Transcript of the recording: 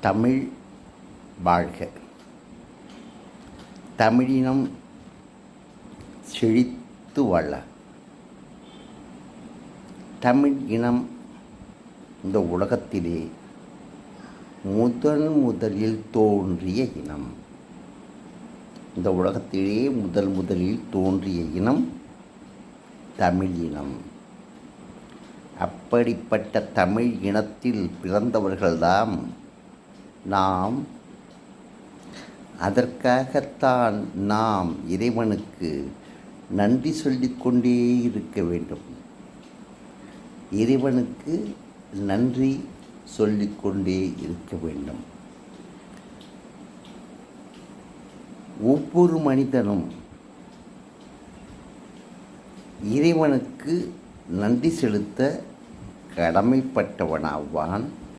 தமிழ் வாழ்க. தமிழினம் செழித்து வாழ. தமிழ் இனம் இந்த உலகத்திலே முதலில் தோன்றிய இனம். இந்த உலகத்திலே முதலில் தோன்றிய இனம் தமிழ் இனம். அப்படிப்பட்ட தமிழ் இனத்தில் பிறந்தவர்கள்தான் நாம். அதற்காகத்தான் நாம் இறைவனுக்கு நன்றி சொல்லிக்கொண்டே இருக்க வேண்டும். இறைவனுக்கு நன்றி சொல்லிக்கொண்டே இருக்க வேண்டும். ஒவ்வொரு மனிதனும் இறைவனுக்கு நன்றி செலுத்த கடமைப்பட்டவனாவான்.